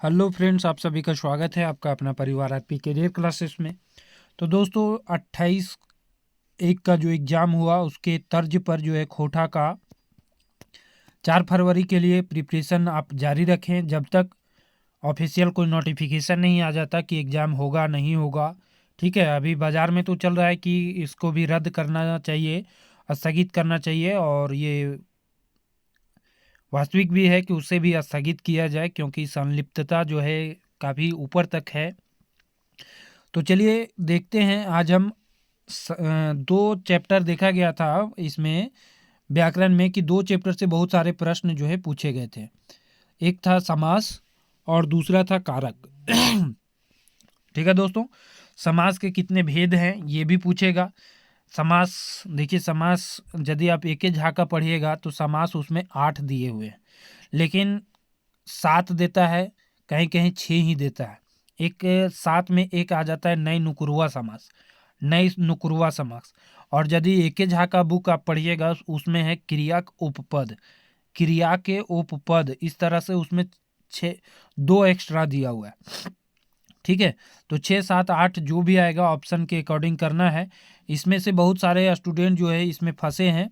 Hello friends, आप सभी का स्वागत है आपका अपना परिवार आपकी करियर क्लासेस में। तो दोस्तों 28/1 का जो एग्ज़ाम हुआ उसके तर्ज पर जो है कोटा का 4 फरवरी के लिए प्रिपरेशन आप जारी रखें जब तक ऑफिशियल कोई नोटिफिकेशन नहीं आ जाता कि एग्ज़ाम होगा नहीं होगा। ठीक है, अभी बाज़ार में तो चल रहा है कि इसको भी रद्द करना चाहिए, स्थगित करना चाहिए, और ये वास्तविक भी है कि उसे भी स्थगित किया जाए क्योंकि संलिप्तता जो है काफ़ी ऊपर तक है। तो चलिए देखते हैं। आज हम 2 चैप्टर देखा गया था इसमें व्याकरण में कि 2 चैप्टर से बहुत सारे प्रश्न जो है पूछे गए थे। एक था समास और दूसरा था कारक। ठीक है दोस्तों, समास के कितने भेद हैं ये भी पूछेगा। समास, देखिए समास यदि आप एक ही झाका पढ़िएगा तो समास उसमें 8 दिए हुए हैं, लेकिन 7 देता है, कहीं कहीं 6 ही देता है। एक साथ में एक आ जाता है नई नुकुरवा समास, नई नुकुरवा समास। और यदि एके झा का बुक आप पढ़िएगा उसमें है क्रिया के उपपद, क्रिया के उपपद, इस तरह से उसमें 6 2 एक्स्ट्रा दिया हुआ है। ठीक है, तो 6 7 8 जो भी आएगा ऑप्शन के अकॉर्डिंग करना है। इसमें से बहुत सारे स्टूडेंट जो है इसमें फंसे हैं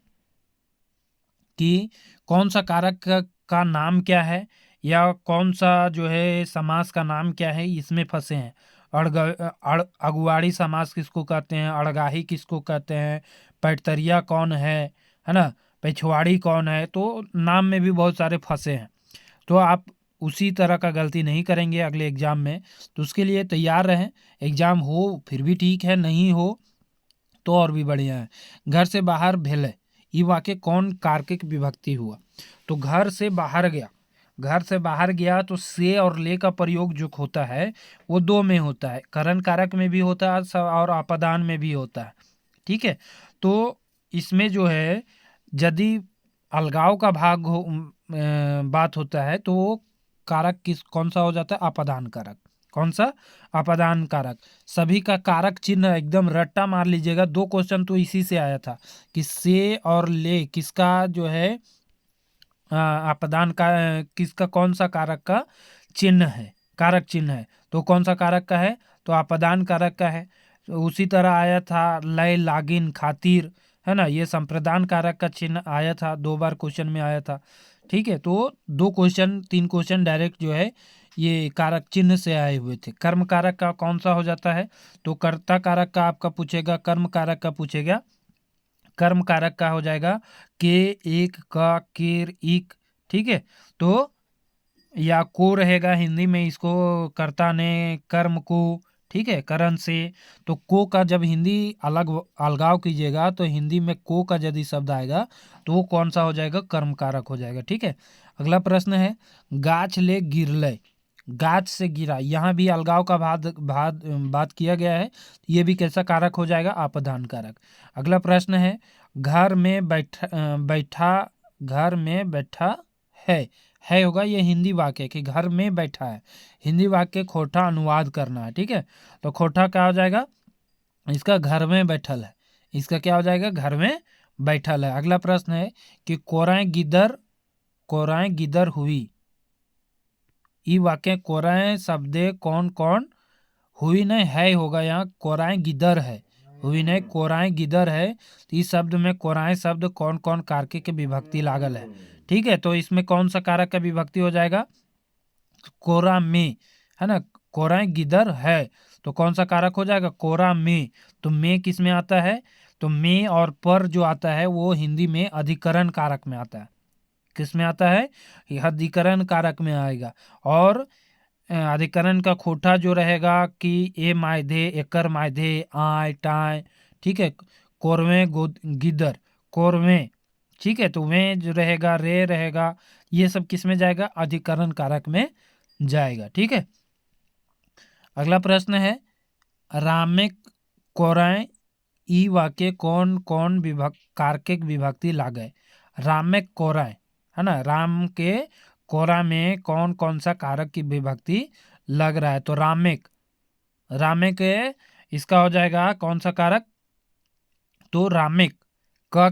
कि कौन सा कारक का नाम क्या है या कौन सा जो है समास का नाम क्या है, इसमें फंसे हैं। अगुआड़ी समास किसको कहते हैं, अड़गाही किसको कहते हैं, पैटतरिया कौन है ना, पिछवाड़ी कौन है, तो नाम में भी बहुत सारे फंसे हैं। तो आप उसी तरह का गलती नहीं करेंगे अगले एग्जाम में, तो उसके लिए तैयार रहें। एग्जाम हो फिर भी ठीक है, नहीं हो तो और भी बढ़िया है। घर से बाहर भेले, ये वाक्य कौन कारक विभक्ति हुआ। तो घर से बाहर गया, घर से बाहर गया तो से और ले का प्रयोग जो होता है वो 2 में होता है, करण कारक में भी होता है और आपादान में भी होता है। ठीक है, तो इसमें जो है यदि अलगाव का भाग बात होता है तो वो कारक कौन सा हो जाता है, आपादान कारक। कौन सा, आपादान कारक। सभी का कारक चिन्ह एकदम रट्टा मार लीजिएगा, 2 क्वेश्चन तो इसी से आया था कि से और ले किसका जो है आपादान का, किसका कौन सा कारक का चिन्ह है, कारक चिन्ह है, तो कौन सा कारक का है, तो आपादान कारक का है। तो उसी तरह आया था लय लागिन खातिर, है ना, ये संप्रदान कारक का चिन्ह आया था, 2 बार क्वेश्चन में आया था। ठीक है, तो 2 क्वेश्चन 3 क्वेश्चन डायरेक्ट जो है ये कारक चिन्ह से आए हुए थे। कर्म कारक का कौन सा हो जाता है, तो कर्ता कारक का आपका पूछेगा, कर्म कारक का पूछेगा। कर्म कारक का हो जाएगा के, एक, का, केर, इक। ठीक है, तो या को रहेगा हिंदी में, इसको कर्ता ने कर्म को, ठीक है, करण से। तो को का जब हिंदी अलग अलगाव कीजिएगा तो हिंदी में को का यदि शब्द आएगा तो वो कौन सा हो जाएगा, कर्म कारक हो जाएगा। ठीक है, अगला प्रश्न है गाछ ले गिरले, गाछ से गिरा, यहाँ भी अलगाव का बात किया गया है, ये भी कैसा कारक हो जाएगा, आपादान कारक। अगला प्रश्न है घर में बैठा, घर में बैठा है होगा, ये हिंदी वाक्य कि घर में बैठा है, हिंदी वाक्य खोटा अनुवाद करना है। ठीक है, तो खोटा क्या हो जाएगा, इसका घर में बैठल है, इसका क्या हो जाएगा, घर में बैठल है। अगला प्रश्न है कि कोराएं गिदर हुई, ये वाक्य कोराएं शब्दे कौन कौन, हुई नहीं है होगा, यहाँ कोराएं गिदर है, हुई नहीं कोराएं गिदर है। तो इस शब्द में कोराएं शब्द कौन कौन कारक के विभक्ति लागल है। ठीक है, तो इसमें कौन सा कारक का विभक्ति हो जाएगा, कोरा में, है ना, कोराएं गिदर है, तो कौन सा कारक हो जाएगा, कोरा में। तो में किस में आता है, तो में और पर जो आता है वो हिंदी में अधिकरण कारक में आता है। किस में आता है, यह अधिकरण कारक में आएगा। और अधिकरण का खोटा जो रहेगा कि ए मायधे, एकर मायधे, आय टाय। ठीक है, कोरवे गिदर, कोरवे। ठीक है, तो वे जो रहेगा, रे रहेगा, ये सब किस में जाएगा, अधिकरण कारक में जाएगा। ठीक है, अगला प्रश्न है रामेक कोराएं, ई वाक्य कौन कौन कारक विभक्ति लागे। रामेक कोराएं, है ना, राम के कोरा में कौन कौन सा कारक की विभक्ति लग रहा है, तो रामेक, रामेक इसका हो जाएगा कौन सा कारक, तो रामेक क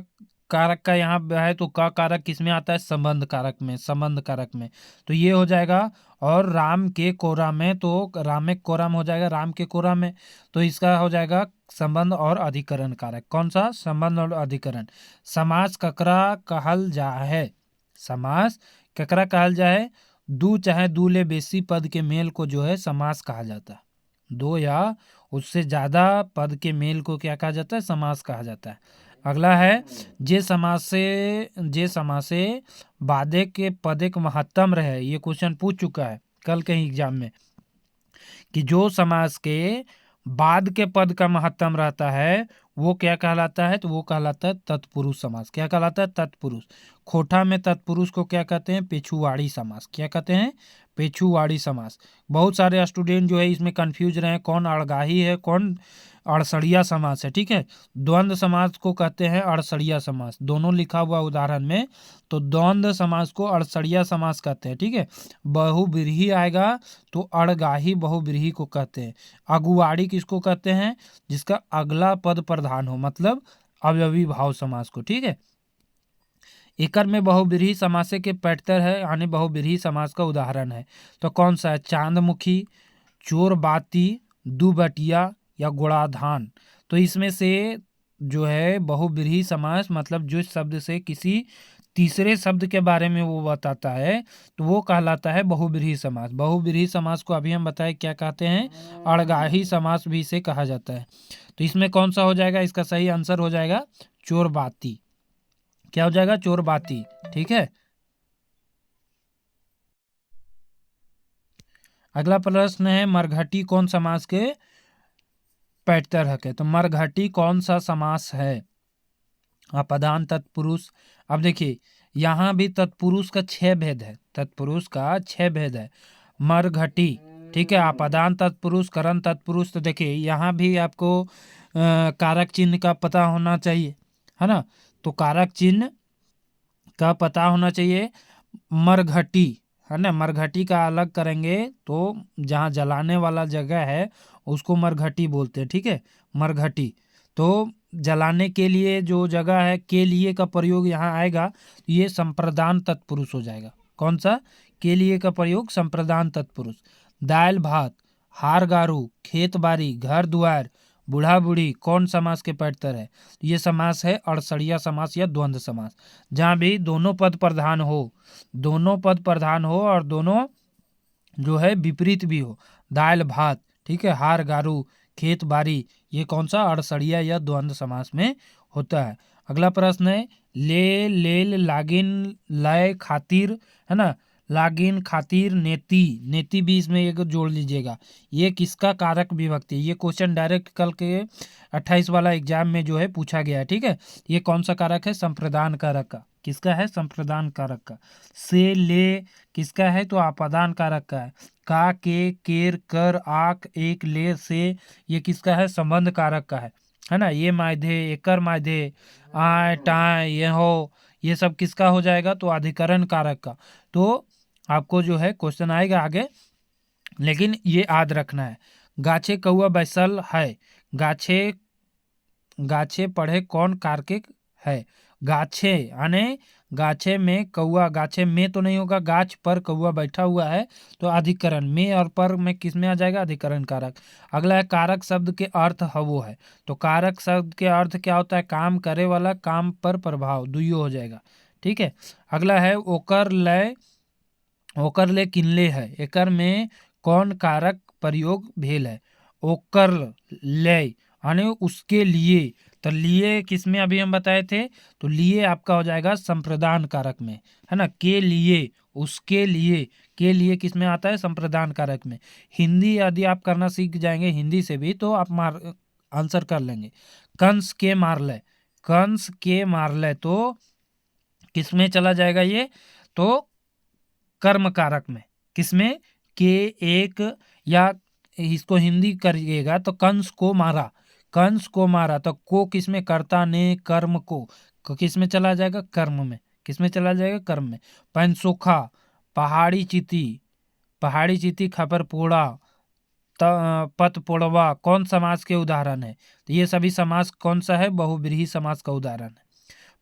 कारक का यहाँ है, तो क कारक किस में आता है, संबंध कारक में, संबंध कारक में, तो ये हो जाएगा और राम के कोरा में, तो राम में कोरा में हो जाएगा राम के कोरा में, तो इसका हो जाएगा संबंध और अधिकरण कारक। कौन सा? संबंध और अधिकरण। समास ककरा कहल जा है? समास ककरा कहल जा है? दू चाहे दू ले बेसी पद के मेल को जो है समास कहा जाता है। दो या उससे ज्यादा पद के मेल को क्या कहा जाता है? समास कहा जाता है। अगला है जे समासे बादे के पदे के महत्तम रहे। ये क्वेश्चन पूछ चुका है कल के एग्जाम में कि जो समास के बाद के पद का महत्तम रहता है वो क्या कहलाता है? तो वो कहलाता है तत्पुरुष समास। क्या कहलाता है? तत्पुरुष। खोटा में तत्पुरुष को क्या कहते हैं? पेछुवाड़ी समास। क्या कहते हैं? पेछुवाड़ी समास। बहुत सारे स्टूडेंट जो है इसमें कंफ्यूज रहे कौन अड़गाही है कौन अड़सड़िया समास है। ठीक है, द्वंद्व समास को कहते हैं अड़सड़िया समास, दोनों लिखा हुआ उदाहरण में। तो द्वंद्व समास को अड़सड़िया समास कहते हैं। ठीक है, बहुव्रीहि आएगा तो अड़गाही बहुव्रीहि को कहते हैं। अगुवाड़ी किसको कहते हैं? जिसका अगला पद प्रधान हो, मतलब अव्ययी भाव समास को। ठीक है, एकर में बहुव्रीहि समासे के पैटर्न है, यानी बहुव्रीहि समास का उदाहरण है। तो कौन सा है? चांदमुखी, चोर बाती, दुबटिया या गुणाधान। तो इसमें से जो है बहुव्रीहि समास, मतलब जो शब्द से किसी तीसरे शब्द के बारे में वो बताता है तो वो कहलाता है बहुव्रीहि समास। बहुव्रीहि समास को अभी हम बताए क्या कहते हैं? अड़गाही समास भी इसे कहा जाता है। तो इसमें कौन सा हो जाएगा? इसका सही आंसर हो जाएगा चोर बाती। क्या हो जाएगा? चोर बाती। ठीक है, अगला प्रश्न है मरघटी कौन समास के पैटर्न है? तो मरघटी कौन सा समास है? अपदान तत्पुरुष। अब देखिए यहाँ भी तत्पुरुष का 6 भेद है, तत्पुरुष का 6 भेद है। मरघटी, ठीक है, अपदान तत्पुरुष, करण तत्पुरुष। तो देखिए यहाँ भी आपको कारक चिन्ह का पता होना चाहिए, है ना? तो कारक चिन्ह का पता होना चाहिए। मरघटी, है ना, मरघटी का अलग करेंगे तो जहाँ जलाने वाला जगह है उसको मरघटी बोलते हैं। ठीक है, मरघटी। तो जलाने के लिए जो जगह है के लिए का प्रयोग यहाँ आएगा, ये संप्रदान तत्पुरुष हो जाएगा। कौन सा? के लिए का प्रयोग संप्रदान तत्पुरुष। दाल भात, हार गारू, खेत बाड़ी, घर द्वार, बूढ़ा बूढ़ी कौन समास के पैटर्न है? ये समास है अड़सड़िया समास या द्वंद्व समास, जहाँ भी दोनों पद प्रधान हो, दोनों पद प्रधान हो और दोनों जो है विपरीत भी हो। दाल भात, ठीक है, हार गारू, खेत बाड़ी, ये कौन सा? अड़सड़िया या द्वंद्व समास में होता है। अगला प्रश्न है ले, लेल, लागिन, लय, खातिर, है ना, लागिन, खातिर, नेति। नेति भी इसमें एक जोड़ लीजिएगा। ये किसका कारक विभक्ति? ये क्वेश्चन डायरेक्ट कल के 28 वाला एग्जाम में जो है पूछा गया है। ठीक है, ये कौन सा कारक है? संप्रदान कारक का। किसका है? संप्रदान कारक का। से, ले किसका है? तो अपदान कारक का है। का, के, केर, कर, आक, एक, ले, से ये किसका है? संबंध कारक का है ना? ये मायधे, एकर मायधे, आय, टाय, ये हो, ये सब किसका हो जाएगा? तो अधिकरण कारक का। तो आपको जो है क्वेश्चन आएगा आगे, लेकिन ये याद रखना है। गाछे कौआ बैसल है, गाछे, गाछे पढ़े कौन कारक है? गाछे यानी गाछे में कौआ, गाछे में तो नहीं होगा, गाछ पर कौआ बैठा हुआ है, तो अधिकरण में और पर में किस में आ जाएगा? अधिकरण कारक। अगला है कारक शब्द के अर्थ हवो है। तो कारक शब्द के अर्थ क्या होता है? काम करे वाला, काम पर प्रभाव, दुइयो हो जाएगा। ठीक है, अगला है ओकर लय, ओकर ले किनले है। एकर में कौन कारक प्रयोग भेल है? ओकर ले यानी उसके लिए। तो लिए किस में अभी हम बताए थे? तो लिए आपका हो जाएगा संप्रदान कारक में, है ना। के लिए, उसके लिए, के लिए किस में आता है? संप्रदान कारक में। हिंदी यदि आप करना सीख जाएंगे हिंदी से भी तो आप आंसर कर लेंगे। कंस के मारले, कंस के मारले, तो किस में चला जाएगा ये? तो कर्म कारक में। किसमें? के, एक, या इसको हिंदी करिएगा तो कंस को मारा, कंस को मारा, तो को किसमें? कर्ता ने कर्म को किस में चला जाएगा? कर्म में। किस में चला जाएगा? कर्म में। पैनसोखा, पहाड़ी चीती, पहाड़ी चीती, खबर पोड़ा, पत पोड़वा कौन समास के उदाहरण है? तो ये सभी समास कौन सा है? बहुव्रीहि समास का उदाहरण है।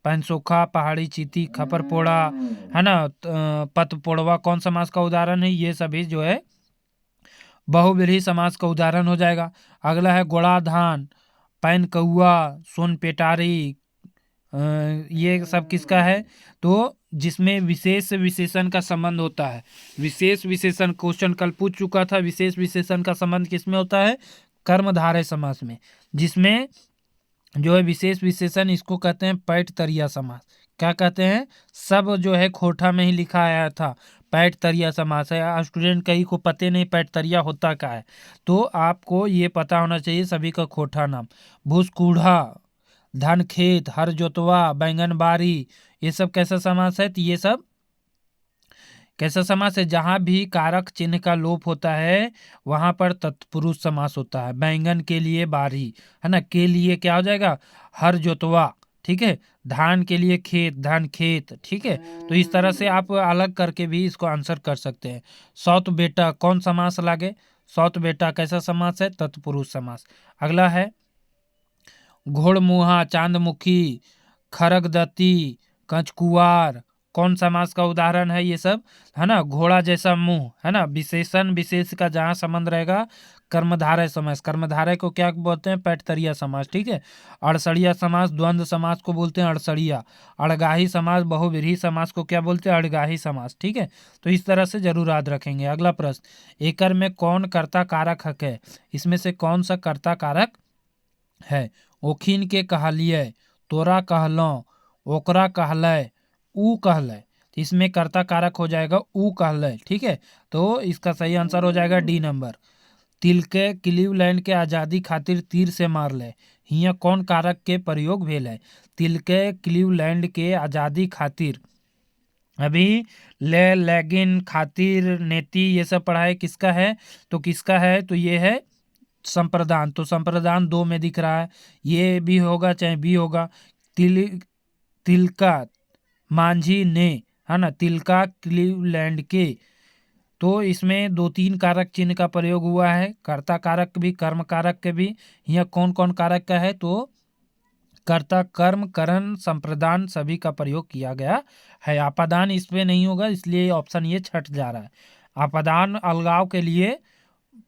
पैनसोखा, पहाड़ी चीती, खपर पोड़ा, है ना, पत पोड़वा कौन समास का उदाहरण है? ये सभी जो है बहुव्रीहि समास का उदाहरण हो जाएगा। अगला है गोड़ा धान, पैन कौआ, सोन पेटारी, ये सब किसका है? तो जिसमें विशेष विशेषण का संबंध होता है। विशेष विशेषण क्वेश्चन कल पूछ चुका था। विशेष विशेषण का संबंध किसमें होता है? कर्मधारय समास में, जिसमें जो है विशेष विशेषण इसको कहते हैं पैठ तरिया समास। क्या कहते हैं? सब जो है खोटा में ही लिखा आया था, पैठ तरिया समास है। स्टूडेंट कहीं को पते नहीं पैठ तरिया होता क्या है, तो आपको ये पता होना चाहिए सभी का खोटा नाम। भूसकूढ़ा, धन खेत, हर जोतवा, बैंगन बारी, ये सब कैसा समास है? तो ये सब कैसा समास है? जहां भी कारक चिन्ह का लोप होता है वहां पर तत्पुरुष समास होता है। बैंगन के लिए बारी, है ना, के लिए क्या हो जाएगा? हर जोतवा, ठीक है। धान के लिए खेत, धान खेत, ठीक है। तो इस तरह से आप अलग करके भी इसको आंसर कर सकते हैं। सौत बेटा कौन समास लागे? सौत बेटा कैसा समास है? तत्पुरुष समास। अगला है घोड़मुहा, चांदमुखी, खरगदती, कंचकुआर कौन समास का उदाहरण है? ये सब, है ना, घोड़ा जैसा मुंह, है ना, विशेषण विशेष का जहां संबंध रहेगा कर्मधारय समास। कर्मधारय को क्या बोलते हैं? पैठतरिया समास, ठीक है। अड़सड़िया समास, द्वंद्व समास को बोलते हैं अड़सड़िया। अड़गाही समास, बहुव्रीहि समास को क्या बोलते हैं? अड़गाही समास, ठीक है। तो इस तरह से जरूर याद रखेंगे। अगला प्रश्न, एकर में कौन कर्ता कारक हक है? इसमें से कौन सा कर्ता कारक है? ओखिन के कहलिए, तोरा कहलो, ओकरा कहलय, ऊ कहलय। इसमें कर्ता कारक हो जाएगा ऊ कहलय, ठीक है। तो इसका सही आंसर हो जाएगा डी नंबर। तिल के क्लीवलैंड के आज़ादी खातिर तीर से मार ले, हिया कौन कारक के प्रयोग भेल है? तिल के क्लीवलैंड के आज़ादी खातिर, अभी ले, लेगिन, खातिर, नेति, ये सब पढ़ाई किसका है? तो किसका है? तो ये है संप्रदान। तो संप्रदान 2 में दिख रहा है, ये भी होगा चाहे बी होगा। तिलका मांझी ने, है ना, तिलका क्लीवलैंड के। तो इसमें 2-3 कारक चिन्ह का प्रयोग हुआ है, कर्ता कारक भी, कर्म कारक के भी। यहाँ कौन कौन कारक का है? तो कर्ता, कर्म, करण, संप्रदान सभी का प्रयोग किया गया है। आपादान इसमें नहीं होगा, इसलिए ऑप्शन ये छट जा रहा है। आपादान अलगाव के लिए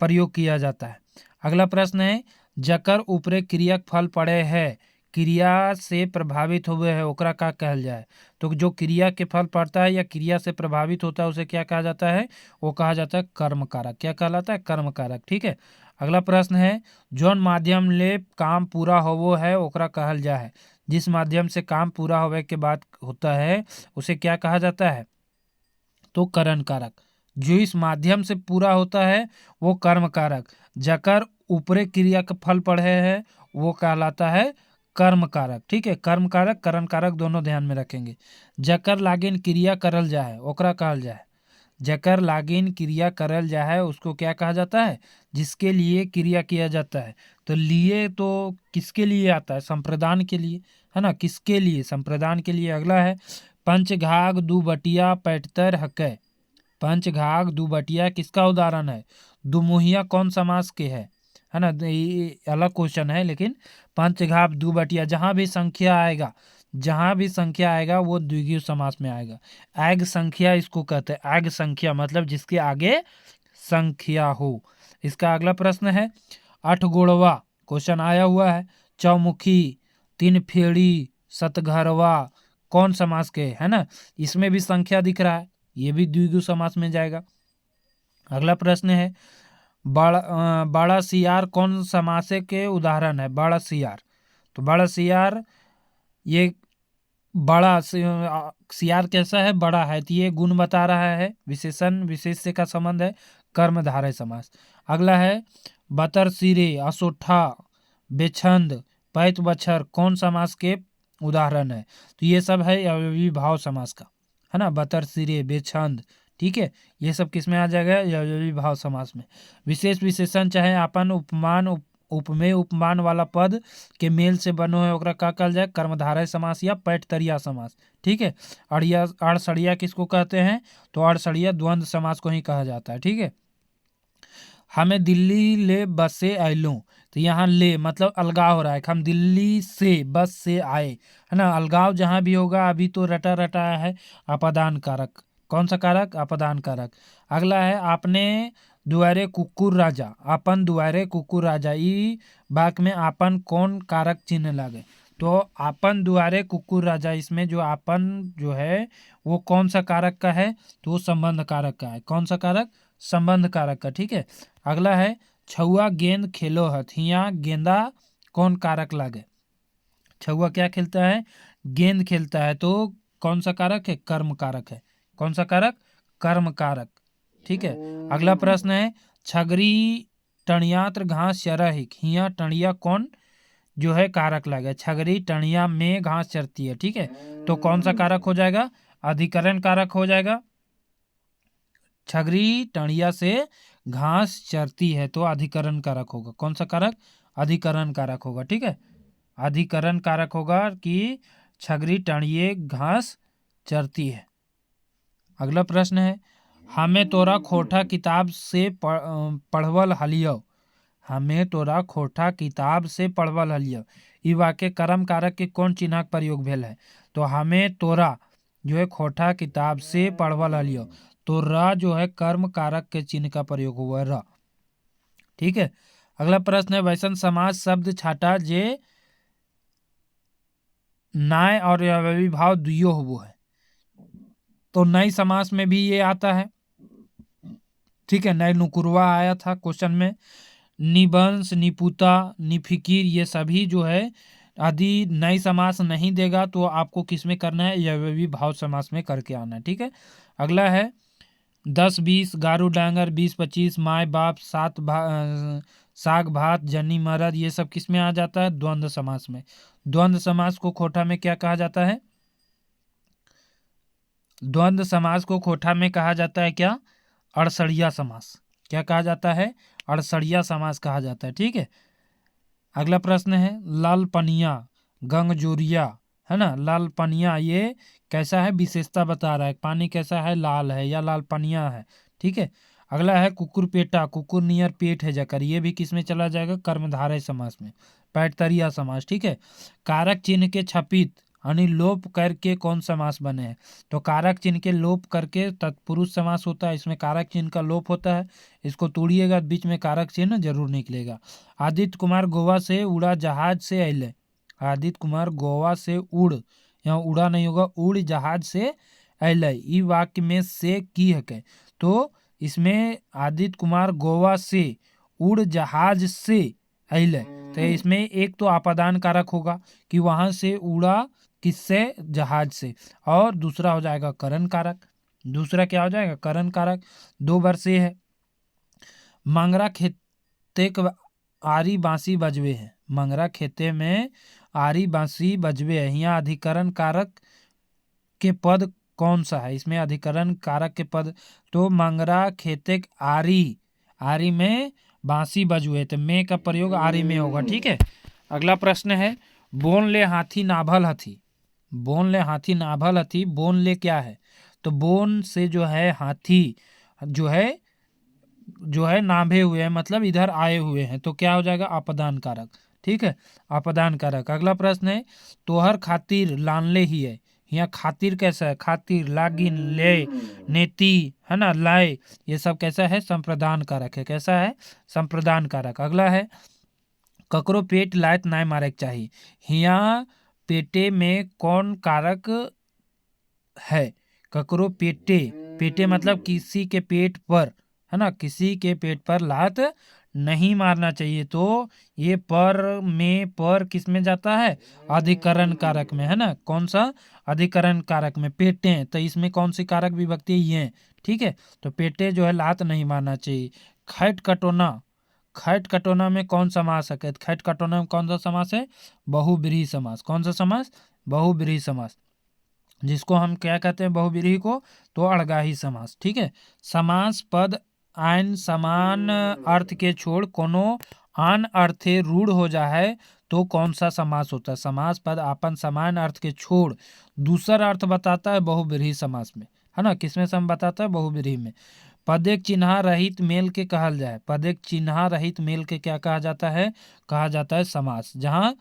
प्रयोग किया जाता है। अगला प्रश्न है, जकर ऊपरे क्रिया फल पड़े है, क्रिया से प्रभावित हुए है, ओकरा का कहल जाए? तो जो क्रिया के फल पड़ता है या क्रिया से प्रभावित होता है उसे क्या कहा जाता है? वो कहा जाता है कर्म कारक। क्या कहलाता है? कर्म कारक, ठीक है। अगला प्रश्न है, जौन माध्यम ले काम पूरा होवो है ओकरा कहल जा है। जिस माध्यम से काम पूरा होवे के बाद होता है उसे क्या कहा जाता है? तो करण कारक। जो इस माध्यम से पूरा होता है वो कर्म कारक। जकर ऊपरे क्रिया का फल पड़े है वो कहलाता है कर्म कारक, ठीक है। कर्म कारक, करण कारक दोनों ध्यान में रखेंगे। जकर लागिन क्रिया करल जाए ओकरा कहल जाए। जकर लागिन क्रिया करल जाए उसको क्या कहा जाता है? जिसके लिए क्रिया किया जाता है। तो लिए तो किसके लिए आता है? संप्रदान के लिए, है ना, किसके लिए? संप्रदान के लिए। अगला है, पंचघाघ दुबटिया पैठतर हकै। पंचघाघ दुबटिया किसका उदाहरण है? दुमुहिया कौन समास के है ना, ये अलग क्वेश्चन है, लेकिन पंचघाघ दुबटिया जहाँ भी संख्या आएगा, जहाँ भी संख्या आएगा वो द्विगु समास में आएगा। ऐग संख्या इसको कहते हैं। ऐग संख्या मतलब जिसके आगे संख्या हो। इसका अगला प्रश्न है, अठगोड़वा क्वेश्चन आया हुआ है। चौमुखी, तीन फेड़ी, सतघरवा कौन समास के, है ना? इसमें भी संख्या दिख रहा है, ये भी द्विगु समास में जाएगा। अगला प्रश्न है, बड़ा सियार कौन समासे के उदाहरण है? बड़ा सियार, तो बड़ा सियार, ये बड़ा सियार कैसा है? बड़ा है, तो ये गुण बता रहा है। विशेषण विशेष से का संबंध है, कर्मधारय समास। अगला है, बतर सिरे, असोठा, बेछंद, पैत बछर कौन समास के उदाहरण है? तो ये सब है अव्ययी भाव समास का, है ना। बतर सिरे, बेछंद, ठीक है, ये सब किस में आ जाएगा? अव्ययी भाव समास में। विशेष विशेषण चाहे आपन उपमान उपमेय उपमान वाला पद के मेल से बनो है ओकरा का कहल जाए? कर्मधारय समास या पैठतरिया समास, ठीक है। अड़सड़िया किसको कहते हैं? तो अड़सड़िया द्वंद्व समास को ही कहा जाता है, ठीक है। हमें दिल्ली ले बस से आयलूँ, तो यहाँ ले मतलब अलगाव हो रहा है, हम दिल्ली से बस से आए, है ना। अलगाव जहाँ भी होगा, अभी तो रटा रटाया है, अपदान कारक। कौन सा कारक? अपदान कारक। अगला है आपने दुआरे कुकुर राजा, आपन दुआरे कुकुर राजा, ई वाक्य में आपन कौन कारक चिन्ह लागे? तो आपन दुआरे कुकुर राजा, इसमें जो आपन जो है वो कौन सा कारक का है? तो वो संबंध कारक का है। कौन सा कारक? संबंध कारक का, ठीक है। अगला है छुआ गेंद खेलो हथ, हिया गेंदा कौन कारक लागे? छुआ क्या खेलता है? गेंद खेलता है, तो कौन सा कारक है? कर्म कारक है। कौन सा कारक? कर्म कारक, ठीक है। अगला प्रश्न है छगरी टणियात्र घास चरहिक, हिया टणिया कौन जो है कारक लागे? छगरी टणिया में घास चरती है, ठीक है। तो कौन सा कारक हो जाएगा? अधिकरण कारक हो जाएगा। छगरी टणिया से घास चरती है, तो अधिकरण कारक होगा। कौन सा कारक? अधिकरण कारक होगा, ठीक है। अधिकरण कारक होगा कि छगरी टणिये घास चरती है। अगला प्रश्न है हमें तोरा खोटा किताब से पढ़वल हलियो, हमें तोरा खोटा किताब से पढ़वल हलियो, ई वाक्य कर्म कारक के कौन चिन्ह का प्रयोग भेल है? तो हमें तोरा जो है खोटा किताब से पढ़वल हलियो, तो र जो है कर्म कारक के चिन्ह का प्रयोग हुआ र, ठीक है। अगला प्रश्न है वैसन समाज शब्द छाटा जे नाय और अव्ययी भाव दुइयो होबो है, तो नई समास में भी ये आता है, ठीक है। नए नुकुरवा आया था क्वेश्चन में। निबंस, निपुता, निफिकिर, ये सभी जो है यदि नई समास नहीं देगा तो आपको किस में करना है? यह भाव समास में करके आना है, ठीक है। अगला है 10-20, गारू डांगर, 20-25, माए बाप, साग भात, जनी मरद, ये सब किस में आ जाता है? द्वंद्व समास में। द्वंद्व समास को खोटा में क्या कहा जाता है? द्वंद्व समास को खोटा में कहा जाता है क्या? अड़सड़िया समास। क्या कहा जाता है? अड़सड़िया समास कहा जाता है, ठीक है। अगला प्रश्न है लाल पनिया, गंगजोरिया, है ना। लाल पनिया ये कैसा है? विशेषता बता रहा है, पानी कैसा है? लाल है या लाल पनिया है, ठीक है। अगला है कुकुर पेटा, कुकुर नियर पेट है जाकर, ये भी किस में चला जाएगा? कर्मधारय समास में, पैटतरिया समास, ठीक है। कारक चिन्ह के छपित यानी लोप करके कौन समास बने हैं? तो कारक चिन्ह के लोप करके तत्पुरुष समास होता है, इसमें कारक चिन्ह का लोप होता है, इसको तोड़िएगा बीच में कारक चिन्ह जरूर निकलेगा। आदित्य कुमार गोवा से उड़ा जहाज से अले, आदित्य कुमार गोवा से उड़, यहाँ उड़ा नहीं होगा, उड़ जहाज से अले, ई वाक्य में से की है के? तो इसमें आदित्य कुमार गोवा से उड़ जहाज से अले, तो इसमें एक तो आपादान कारक होगा कि वहां से उड़ा किससे? जहाज से, और दूसरा हो जाएगा करण कारक। दूसरा क्या हो जाएगा? करण कारक। 2 वर्षीय है मंगरा खेते आरी बांसी बजवे है, मंगरा खेते में आरी बांसी बजवे है, यहाँ अधिकरण कारक के पद कौन सा है? इसमें अधिकरण कारक के पद, तो मंगरा खेते आरी, आरी में बांसी बजवे, तो में का प्रयोग आरी में होगा, ठीक है। अगला प्रश्न है बोन ले हाथी नाभल हथी, बोन ले हाथी नाभल हथी, बोन ले क्या है? तो बोन से जो है हाथी जो है नाभे हुए हैं, मतलब इधर आए हुए हैं, तो क्या हो जाएगा? अपदान कारक, ठीक है। अपदान कारक। अगला प्रश्न है तोहर खातिर लानले ही है, यहाँ खातिर कैसा है? खातिर, लागिन, ले, नेति, है ना, लाए, ये सब कैसा है? संप्रदान कारक है। कैसा है? संप्रदान कारक। अगला है ककरो पेट लायत नाय मारे के चाहिए, हिया पेटे में कौन कारक है? ककरो पेटे, पेटे मतलब किसी के पेट पर, है ना, किसी के पेट पर लात नहीं मारना चाहिए, तो ये पर में पर किस में जाता है? अधिकरण कारक में, है ना। कौन सा? अधिकरण कारक में। पेटे, तो इसमें कौन सी कारक विभक्ति है? ये, ठीक है। तो पेटे जो है लात नहीं मारना चाहिए। खैट कटोना, खैट कटोना में कौन समास है? खैट कटोना में कौन सा समास है? बहुब्रीहि समास। कौन सा समास? बहुब्रीहि समास, जिसको हम क्या कहते हैं बहुब्रीहि को? तो अड़गाही समास, ठीक है। समास पद आन समान अर्थ के छोड़ कोनो आन अर्थे रूढ़ हो जाए तो कौन सा समास होता है? समास पद आपन समान अर्थ के छोड़ दूसरा अर्थ बताता है बहुब्रीहि समास में, है ना। किसमें सम बताता है? बहुब्रीहि में। पदेक चिन्ह रहित मेल के कहल जाए। पदेक चिन्ह रहित मेल के क्या कहा जाता है? कहा जाता है समास, जहां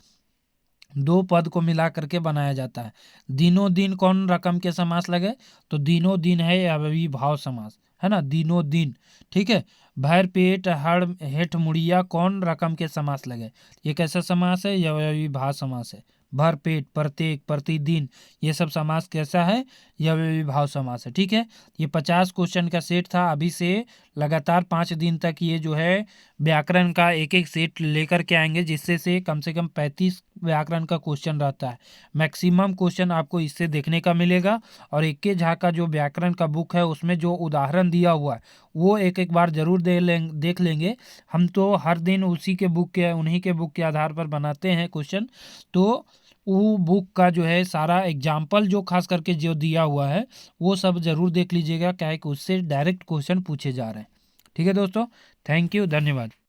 दो पद को मिला करके बनाया जाता है। दिनों दिन कौन रकम के समास लगे? तो दिनों दिन है अव्ययीभाव समास, है ना, दिनों दिन। ठीक है। भर पेट हड़ हेठ मुड़िया कौन रकम के समास लगे? ये कैसा समास है? ये अव्ययीभाव समास है। भर पेट, प्रत्येक, प्रतिदिन, ये सब समास कैसा है? यह अव्ययीभाव समास है। ठीक है। ये 50 क्वेश्चन का सेट था। अभी से लगातार 5 दिन तक ये जो है व्याकरण का एक एक सेट लेकर के आएंगे, जिससे से कम 35 व्याकरण का क्वेश्चन रहता है। मैक्सिमम क्वेश्चन आपको इससे देखने का मिलेगा। और इक्के झा का जो व्याकरण का बुक है उसमें जो उदाहरण दिया हुआ है वो एक एक बार जरूर देख लेंगे। हम तो हर दिन उन्हीं के बुक के आधार पर बनाते हैं क्वेश्चन। तो वो बुक का जो है सारा एग्जाम्पल जो खास करके जो दिया हुआ है वो सब जरूर देख लीजिएगा, क्या है कि उससे डायरेक्ट क्वेश्चन पूछे जा रहे हैं। ठीक है दोस्तों, थैंक यू, धन्यवाद।